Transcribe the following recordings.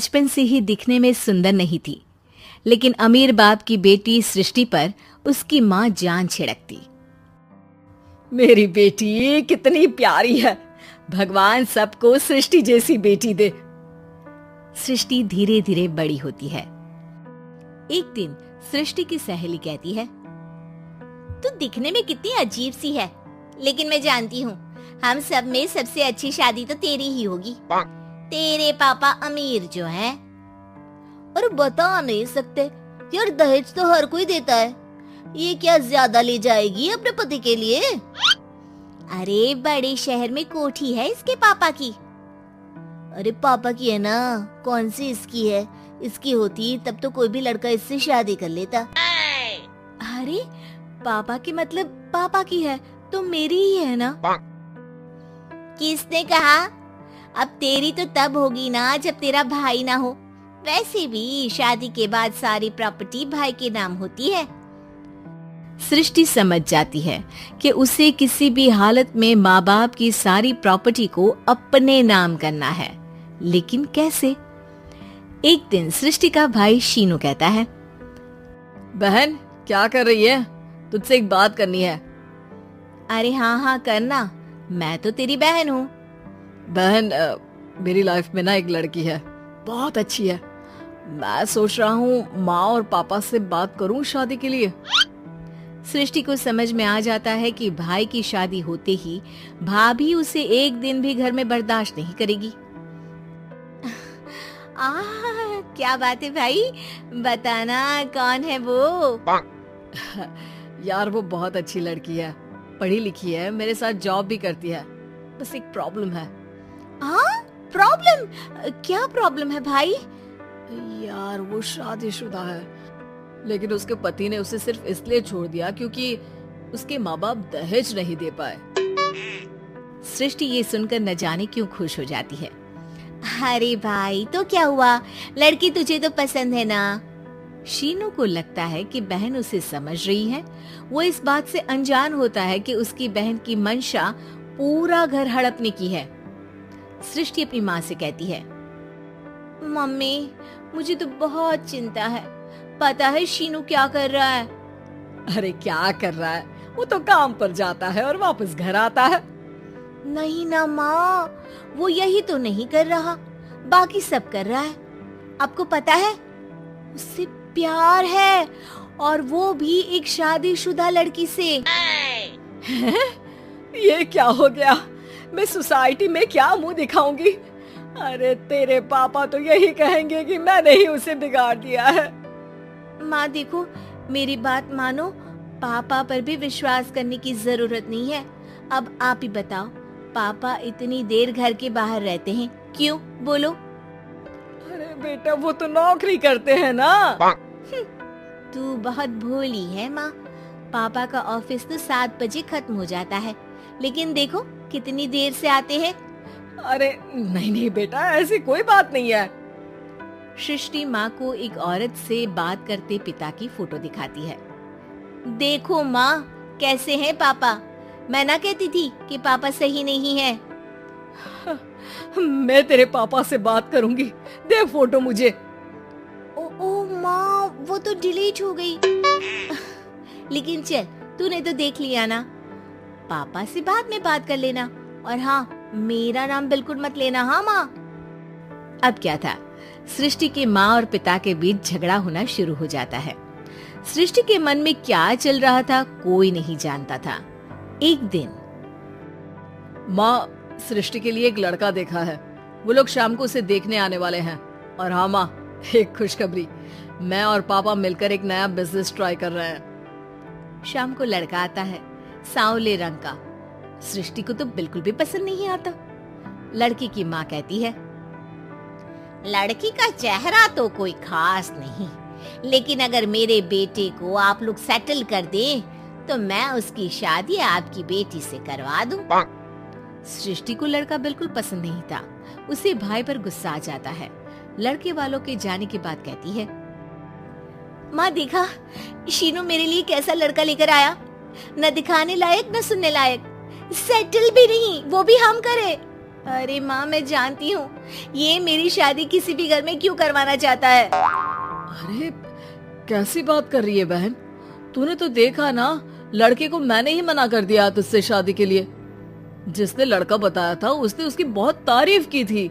बचपन से ही दिखने में सुंदर नहीं थी, लेकिन अमीर बाप की बेटी सृष्टि पर उसकी माँ जान छिड़कती। मेरी बेटी कितनी प्यारी है, भगवान सबको सृष्टि जैसी बेटी दे। सृष्टि धीरे धीरे बड़ी होती है। एक दिन सृष्टि की सहेली कहती है, तू दिखने में कितनी अजीब सी है, लेकिन मैं जानती हूँ हम सब में सबसे अच्छी शादी तो तेरी ही होगी। तेरे पापा अमीर जो हैं। और बता नहीं सकते यार, दहेज तो हर कोई देता है, ये क्या ज्यादा ले जाएगी अपने पति के लिए? अरे बड़े शहर में कोठी है इसके पापा की। अरे पापा की है ना, कौन सी इसकी है? इसकी होती तब तो कोई भी लड़का इससे शादी कर लेता। अरे पापा की मतलब पापा की है तो मेरी ही है ना? किसने कहा? अब तेरी तो तब होगी ना जब तेरा भाई ना हो। वैसे भी शादी के बाद सारी प्रॉपर्टी भाई के नाम होती है। सृष्टि समझ जाती है कि उसे किसी भी हालत में माँ बाप की सारी प्रॉपर्टी को अपने नाम करना है, लेकिन कैसे? एक दिन सृष्टि का भाई शीनू कहता है, बहन क्या कर रही है? तुझसे एक बात करनी है। अरे हाँ करना, मैं तो तेरी बहन हूँ। बहन मेरी लाइफ में ना एक लड़की है, बहुत अच्छी है। मैं सोच रहा हूँ माँ और पापा से बात करूँ शादी के लिए। सृष्टि को समझ में आ जाता है कि भाई की शादी होते ही भाभी उसे एक दिन भी घर में बर्दाश्त नहीं करेगी। क्या बात है भाई, बताना कौन है वो? यार वो बहुत अच्छी लड़की है, पढ़ी लिखी है, मेरे साथ जॉब भी करती है। बस एक प्रॉब्लम है। हाँ प्रॉब्लम? क्या प्रॉब्लम है भाई? यार वो शादीशुदा है, लेकिन उसके पति ने उसे सिर्फ इसलिए छोड़ दिया क्योंकि उसके माँ बाप दहेज नहीं दे पाए। सृष्टि ये सुनकर न जाने क्यों खुश हो जाती है। अरे भाई तो क्या हुआ, लड़की तुझे तो पसंद है ना? शीनू को लगता है कि बहन उसे समझ रही है। वो इस बात से अनजान होता है कि उसकी बहन की मंशा पूरा घर हड़पने की है। सृष्टि अपनी माँ से कहती है, मम्मी मुझे तो बहुत चिंता है। पता है शीनू क्या कर रहा है? अरे क्या कर रहा है? वो तो काम पर जाता है और वापस घर आता है। नहीं ना माँ, वो यही तो नहीं कर रहा, बाकी सब कर रहा है। आपको पता है उससे प्यार है, और वो भी एक शादीशुदा लड़की से। ये क्या हो गया? मैं सोसाइटी में क्या मुंह दिखाऊंगी? अरे तेरे पापा तो यही कहेंगे कि मैंने ही उसे बिगाड़ दिया है। माँ देखो, मेरी बात मानो, पापा पर भी विश्वास करने की जरूरत नहीं है। अब आप ही बताओ, पापा इतनी देर घर के बाहर रहते हैं क्यों? बोलो। अरे बेटा वो तो नौकरी करते हैं ना। तू बहुत भोली है माँ। पापा का ऑफिस तो 7 बजे खत्म हो जाता है, लेकिन देखो कितनी देर से आते हैं। अरे नहीं बेटा, ऐसी कोई बात नहीं है। सृष्टि माँ को एक औरत से बात करते पिता की फोटो दिखाती है। देखो माँ कैसे हैं पापा, मैं ना कहती थी कि पापा सही नहीं है। मैं तेरे पापा से बात करूंगी, दे फोटो मुझे। ओ माँ, वो तो डिलीट हो गई। लेकिन चल, तूने तो देख लिया ना, पापा से बाद में बात कर लेना। और हाँ, मेरा नाम बिल्कुल मत लेना। हाँ माँ। अब क्या था, सृष्टि के माँ और पिता के बीच झगड़ा होना शुरू हो जाता है। सृष्टि के मन में क्या चल रहा था कोई नहीं जानता था। एक दिन, माँ सृष्टि के लिए एक लड़का देखा है, वो लोग शाम को उसे देखने आने वाले हैं। और हाँ माँ, एक खुशखबरी, मैं और पापा मिलकर एक नया बिजनेस ट्राई कर रहे हैं। शाम को लड़का आता है, सांवले रंग का। सृष्टि को तो बिल्कुल भी पसंद नहीं आता। लड़की की माँ कहती है, लड़की का चेहरा तो कोई खास नहीं, लेकिन अगर मेरे बेटे को आप लोग सेटल कर दें तो मैं उसकी शादी आपकी बेटी से करवा दूं। सृष्टि को लड़का बिल्कुल पसंद नहीं था। उसे भाई पर गुस्सा आ जाता है। लड़के वालों के जाने के बाद कहती है, माँ देखा शीनू मेरे लिए कैसा लड़का लेकर आया, न दिखाने लायक न सुनने लायक, सेटल भी नहीं, वो भी हम करे। अरे माँ, मैं जानती हूँ ये मेरी शादी किसी भी घर में क्यों करवाना चाहता है। अरे कैसी बात कर रही है बहन, तूने तो देखा ना, लड़के को मैंने ही मना कर दिया तुझसे शादी के लिए। जिसने लड़का बताया था उसने उसकी बहुत तारीफ की थी।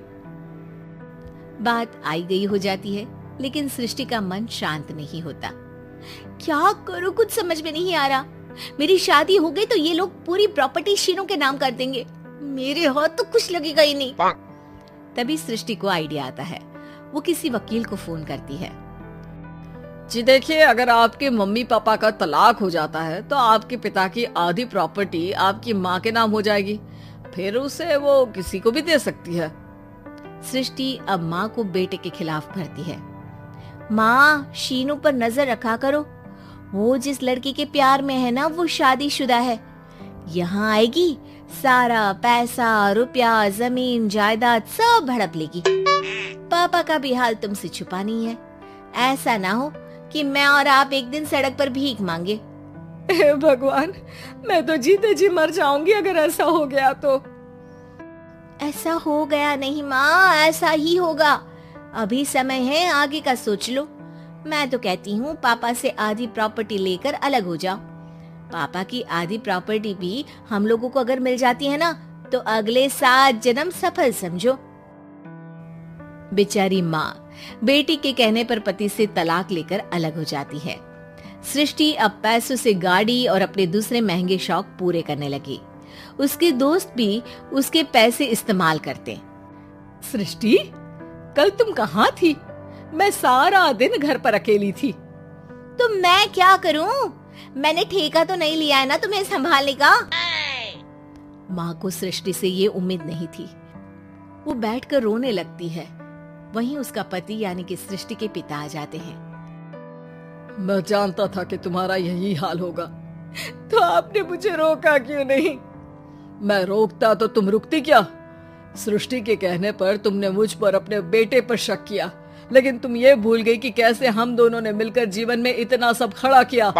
बात आई गई हो जाती है, लेकिन सृष्टि का मन शांत नहीं होता। क्या करूँ, कुछ समझ में नहीं आ रहा। मेरी शादी हो गई तो ये लोग पूरी प्रॉपर्टी शीनू के नाम कर देंगे, मेरे हाथ तो कुछ लगेगा ही नहीं। तभी सृष्टि को आइडिया आता है। वो किसी वकील को फोन करती है। जी देखिए, अगर आपके मम्मी पापा का तलाक हो जाता है तो आपके पिता की आधी प्रॉपर्टी आपकी माँ के नाम हो जाएगी, फिर उसे वो किसी को भी दे सकती है। सृष्टि अब माँ को बेटे के खिलाफ भरती है। माँ, शीनू पर नजर रखा करो, वो जिस लड़की के प्यार में है ना वो शादीशुदा है। यहाँ आएगी, सारा पैसा, रुपया, जमीन, जायदाद सब हड़प लेगी। पापा का भी हाल तुमसे छुपा नहीं है। ऐसा ना हो कि मैं और आप एक दिन सड़क पर भीख मांगे। हे भगवान, मैं तो जीते जी मर जाऊंगी अगर ऐसा हो गया तो। ऐसा हो गया नहीं माँ, ऐसा ही होगा। अभी समय है, आगे का सोच लो। मैं तो कहती हूँ पापा से आधी प्रॉपर्टी लेकर अलग हो जाओ। पापा की आधी प्रॉपर्टी भी हम लोगों को अगर मिल जाती है ना तो अगले 7 जन्म सफल समझो। बेचारी माँ बेटी के कहने पर पति से तलाक लेकर अलग हो जाती है। सृष्टि अब पैसों से गाड़ी और अपने दूसरे महंगे शौक पूरे करने लगी। उसके दोस्त भी उसके पैसे इस्तेमाल करते। सृष्टि, कल तुम कहाँ थी? मैं सारा दिन घर पर अकेली थी। तो मैं क्या करूं? मैंने ठेका तो नहीं लिया है ना तुम्हें संभालने का। माँ को सृष्टि से ये उम्मीद नहीं थी। वो बैठकर रोने लगती है। वहीं उसका पति यानी कि सृष्टि के पिता आ जाते हैं। मैं जानता था कि तुम्हारा यही हाल होगा, तो आपने मुझे रोका क्यों नहीं? मैं रोकता तो तुम रुकती क्या? सृष्टि के कहने पर तुमने मुझ पर, अपने बेटे पर शक किया, लेकिन तुम ये भूल गई कि कैसे हम दोनों ने मिलकर जीवन में इतना सब खड़ा किया।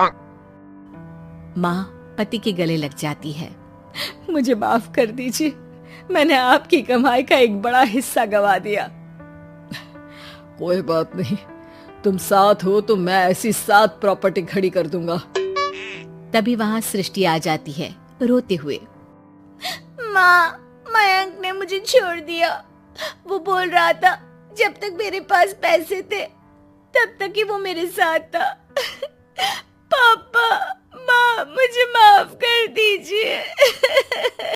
माँ पति के गले लग जाती है। मुझे माफ कर दीजिए, मैंने आपकी कमाई का एक बड़ा हिस्सा गवा दिया। कोई बात नहीं, तुम साथ हो तो मैं ऐसी 7 प्रॉपर्टी खड़ी कर दूंगा। तभी वहाँ सृष्टि आ जाती है रोते हुए। माँ, मयंक ने मुझे छोड़ दिया। वो बोल रहा था जब तक मेरे पास पैसे थे तब तक ही वो मेरे साथ था। पापा, माँ, मुझे माफ कर दीजिए।